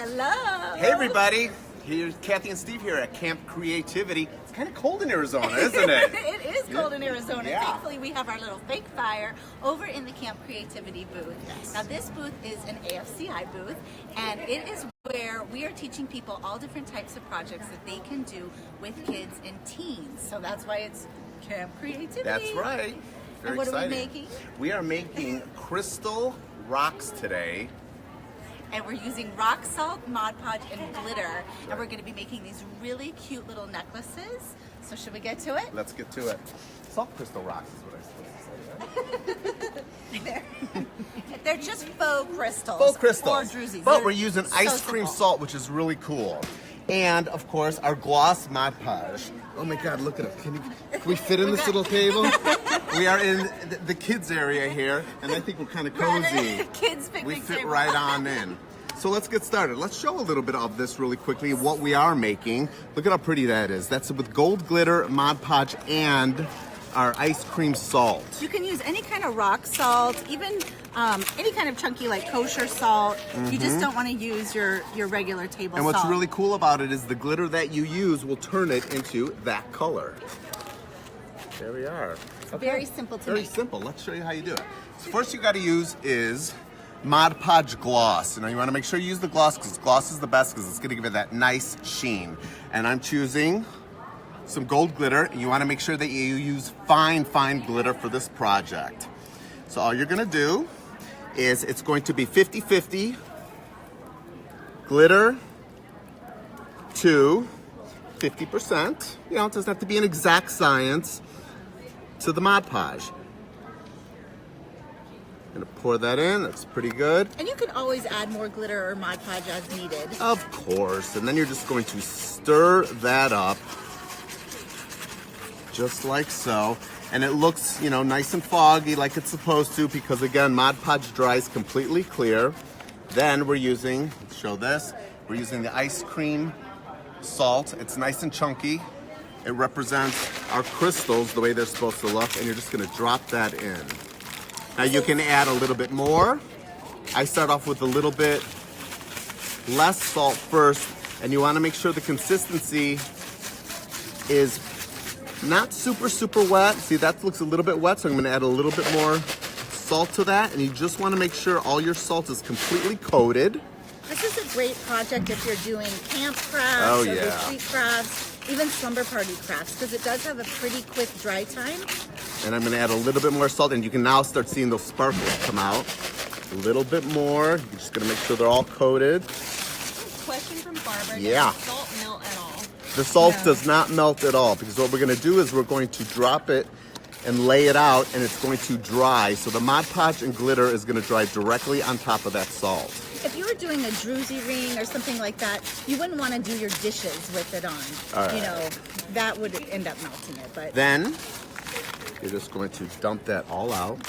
Hello. Hey everybody, here's Cathie and Steve here at Camp Creativity. It's kind of cold in Arizona, isn't it? It is cold in Arizona. Yeah. Thankfully, we have our little fake fire over in the Camp Creativity booth. Yes. Now, this booth is an AFCI booth, and it is where we are teaching people all different types of projects that they can do with kids and teens. So that's why it's Camp Creativity. That's right. Very And what exciting. are we making? We are making crystal rocks today. And we're using rock salt, Mod Podge, and glitter. And we're going to be making these really cute little necklaces. So should we get to it? Let's get to it. Salt crystal rocks is what I'm supposed to say, right? They're just faux crystals. Faux crystals. Or drusies. But They're we're using so ice cream simple. salt, which is really cool. And of course, our gloss Mod Podge. Oh my God, look at it. Can we fit in this little table? We are in the kids area here, and I think we're kind of cozy. Kids picnic We fit table. right on in. So let's get started. Let's show a little bit of this really quickly, what we are making. Look at how pretty that is. That's with gold glitter, Mod Podge, and our ice cream salt. You can use any kind of rock salt, even any kind of chunky like kosher salt. You just don't want to use your regular table And what's salt. really cool about it is the glitter that you use will turn it into that color. There we are. Okay. very simple to Very make. simple. Let's show you how you do it. So first you got to use is Mod Podge Gloss. Now you want to make sure you use the gloss because gloss is the best because it's going to give it that nice sheen. And I'm choosing some gold glitter. And you want to make sure that you use fine glitter for this project. So all you're going to do is it's going to be 50-50 glitter to 50%. You know, it doesn't have to be an exact science to the Mod Podge. Gonna pour that in, that's pretty good. And you can always add more glitter or Mod Podge as needed. Of course, and then you're just going to stir that up, just like so. And it looks, you know, nice and foggy like it's supposed to because again, Mod Podge dries completely clear. Then we're using, let's show this, we're using the ice cream salt. It's nice and chunky. It represents our crystals the way they're supposed to look, and you're just gonna drop that in. Now you can add a little bit more. I start off with a little bit less salt first, and you wanna make sure the consistency is not super wet. See, that looks a little bit wet, so I'm gonna add a little bit more salt to that, and you just wanna make sure all your salt is completely coated. This is a great project if you're doing camp crafts Oh, or yeah. retreat crafts, even slumber party crafts, because it does have a pretty quick dry time. And I'm gonna add a little bit more salt, and you can now start seeing those sparkles come out. A little bit more. You're just gonna make sure they're all coated. Question from Barbara. Yeah. Does the salt melt at all? The salt No. does not melt at all because what we're gonna do is we're going to drop it and lay it out, and it's going to dry. So the Mod Podge and glitter is gonna dry directly on top of that salt. If you were doing a druzy ring or something like that, you wouldn't want to do your dishes with it on. All right. You know, that would end up melting it. But Then you're just going to dump that all out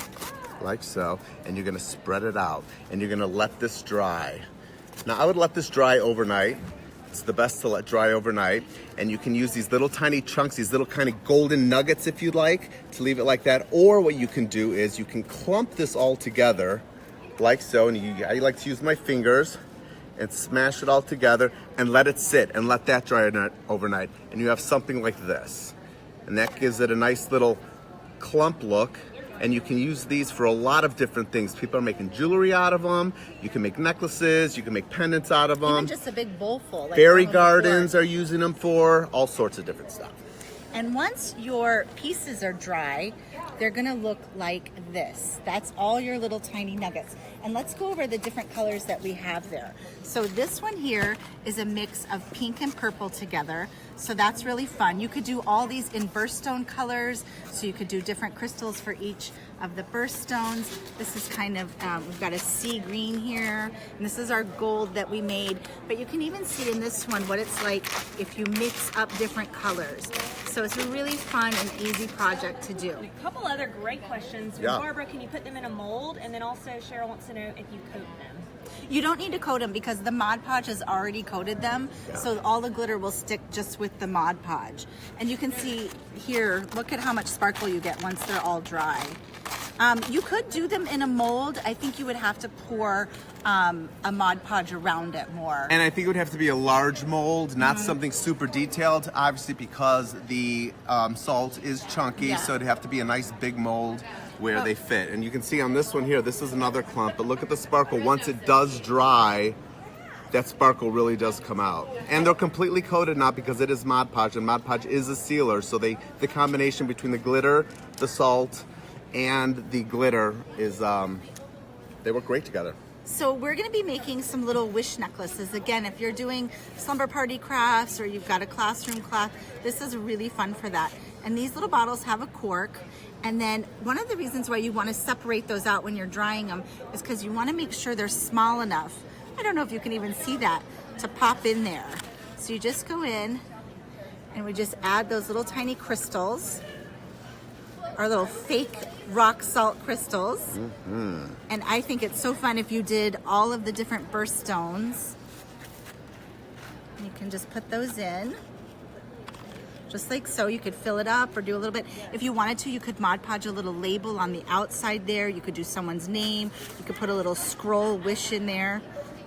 like so, and you're gonna spread it out, and you're gonna let this dry. Now I would let this dry overnight. It's the best to let dry overnight, and you can use these little tiny chunks, these little kind of golden nuggets if you'd like, to leave it like that. Or what you can do is you can clump this all together like so, and I like to use my fingers and smash it all together and let it sit and let that dry overnight, and you have something like this. And that gives it a nice little clump look, and you can use these for a lot of different things. People are making jewelry out of them. You can make necklaces, you can make pendants out of them. even just a big bowl full. Like Fairy one gardens before. are using them for all sorts of different stuff. And once your pieces are dry, they're gonna look like this. That's all your little tiny nuggets. And let's go over the different colors that we have there. So this one here is a mix of pink and purple together. So that's really fun. You could do all these in birthstone colors. So you could do different crystals for each of the birthstones. This is kind of, we've got a sea green here. And this is our gold that we made. But you can even see in this one what it's like if you mix up different colors. So it's a really fun and easy project to do. A couple other great questions. Yeah. Barbara, can you put them in a mold? And then also Cheryl wants to know if you coat them. You don't need to coat them because the Mod Podge has already coated them. Yeah. So all the glitter will stick just with the Mod Podge. And you can see here, look at how much sparkle you get once they're all dry. You could do them in a mold. I think you would have to pour a Mod Podge around it more. And I think it would have to be a large mold, not something super detailed, obviously because the salt is chunky, so it'd have to be a nice big mold where they fit. And you can see on this one here, this is another clump, but look at the sparkle. Once it does dry, that sparkle really does come out. And they're completely coated now because it is Mod Podge, and Mod Podge is a sealer, so the combination between the glitter, the salt, and the glitter is, they work great together. So we're going to be making some little wish necklaces. Again, if you're doing slumber party crafts or you've got a classroom class, this is really fun for that. And these little bottles have a cork. And then one of the reasons why you want to separate those out when you're drying them is because you want to make sure they're small enough. I don't know if you can even see that, to pop in there. So you just go in and we just add those little tiny crystals, our little fake rock salt crystals. And I think it's so fun if you did all of the different birthstones. You can just put those in, just like so. You could fill it up or do a little bit. If you wanted to, you could Mod Podge a little label on the outside there. You could do someone's name. You could put a little scroll wish in there.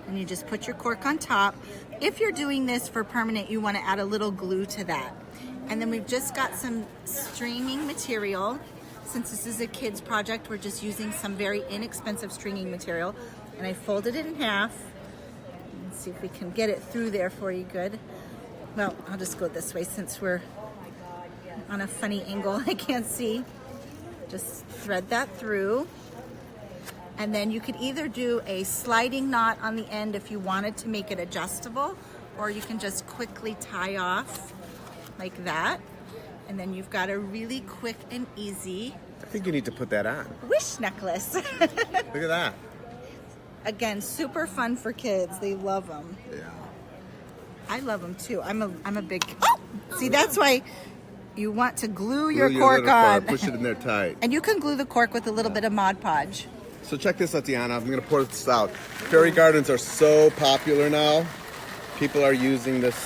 And you just put your cork on top. If you're doing this for permanent, you want to add a little glue to that. And then we've just got some stringing material. Since this is a kid's project, we're just using some very inexpensive stringing material. And I folded it in half. Let's see if we can get it through there for you good. Well, I'll just go this way since we're on a funny angle. I can't see. Just thread that through. And then you could either do a sliding knot on the end if you wanted to make it adjustable, or you can just quickly tie off like that. And then you've got a really quick and easy I think you need to put that on. wish necklace. Look at that. Again, super fun for kids. They love them. Yeah. I love them too. I'm a big, oh! See, that's why you want to glue your Glue cork little on. Push it in there tight. And you can glue the cork with a little bit of Mod Podge. So check this out, Deanna. I'm gonna pour this out. Fairy gardens are so popular now. People are using this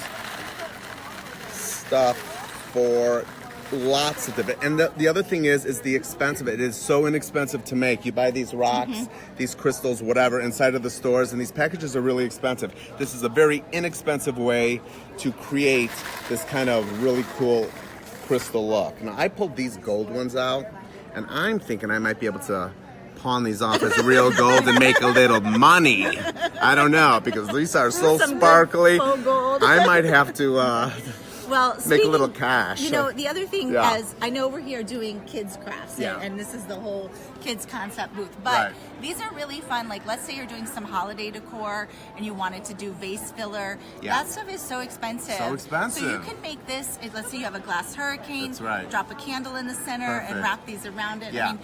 stuff for lots of different. And the other thing is the expense of it. It is so inexpensive to make. You buy these rocks, these crystals, whatever, inside of the stores, and these packages are really expensive. This is a very inexpensive way to create this kind of really cool crystal look. Now, I pulled these gold ones out, and I'm thinking I might be able to pawn these off as real gold and make a little money. I don't know, because these are so Some good sparkly. faux gold. I might have to Well, make a little cash. You know, the other thing Yeah. is, I know we're here doing kids crafts, Yeah. and this is the whole kids concept booth, but Right. these are really fun. Like, let's say you're doing some holiday decor and you wanted to do vase filler. Yeah. That stuff is so expensive. So expensive. So you can make this, let's say you have a glass hurricane, That's right. drop a candle in the center and Perfect. wrap these around it. Yeah. I mean,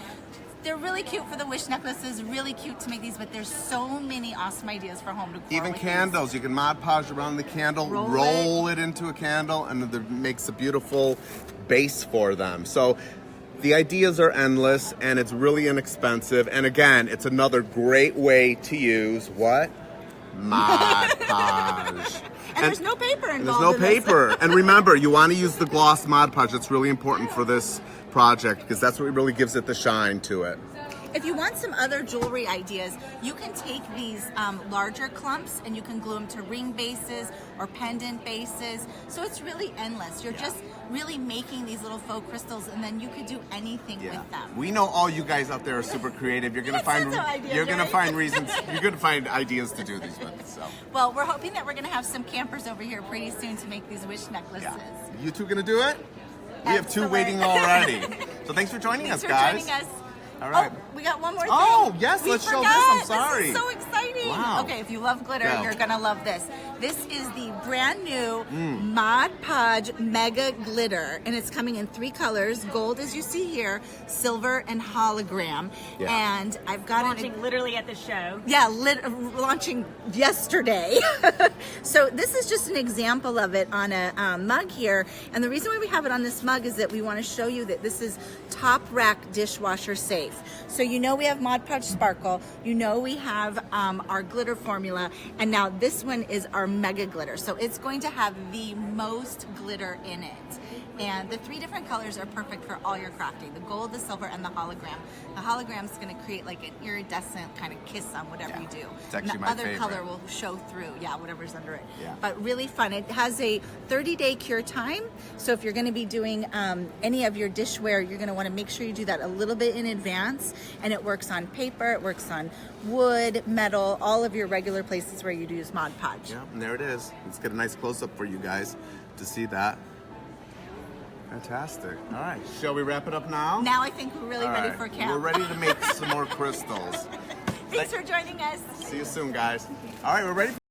they're really cute for the wish necklaces, really cute to make these, but there's so many awesome ideas for home decor. Even with candles, you can Mod Podge around the candle, roll it into a candle, and it makes a beautiful base for them. So the ideas are endless, and it's really inexpensive. And again, it's another great way to use what? Mod Podge. And there's no paper involved. There's no in this. paper. And remember, you want to use the gloss Mod Podge. It's really important for this project because that's what really gives it the shine to it. If you want some other jewelry ideas, you can take these larger clumps and you can glue them to ring bases or pendant bases. So it's really endless. You're just really making these little faux crystals, and then you could do anything with them. We know all you guys out there are super creative. You're gonna find Lots of ideas, you're gonna right? find reasons. You're gonna find ideas to do these with. So Well, we're hoping that we're going to have some campers over here pretty soon to make these wish necklaces. you two gonna do it? We have two Excellent. waiting already. So thanks for joining Thanks us, for guys. joining us. All right. Oh, we got one more thing. Oh, yes, We let's show forgot. this. I'm sorry. This is so exciting. Wow. Okay, if you love glitter, Go. you're going to love this. This is the brand new Mod Podge Mega Glitter, and it's coming in 3 colors: gold, as you see here, silver, and hologram. Yeah. And I've got Launching literally at the show. Yeah, launching yesterday. So this is just an example of it on a mug here. And the reason why we have it on this mug is that we want to show you that this is top rack dishwasher safe. So you know we have Mod Podge Sparkle, you know we have our glitter formula, and now this one is our Mega Glitter. So it's going to have the most glitter in it. And the 3 different colors are perfect for all your crafting: the gold, the silver, and the hologram. The hologram's going to create like an iridescent kind of kiss on whatever you do. It's actually and the my other favorite. color will show through, whatever's under it. Yeah. But really fun. It has a 30-day cure time. So if you're going to be doing any of your dishware, you're going to want to make sure you do that a little bit in advance. And it works on paper, it works on wood, metal, all of your regular places where you use Mod Podge. Yeah, and there it is. Let's get a nice close-up for you guys to see that. Fantastic. All right, shall we wrap it up now? Now I think we're really All ready right, for camp. We're ready to make some more crystals. Thanks for joining us. See you soon, guys. All right, we're ready.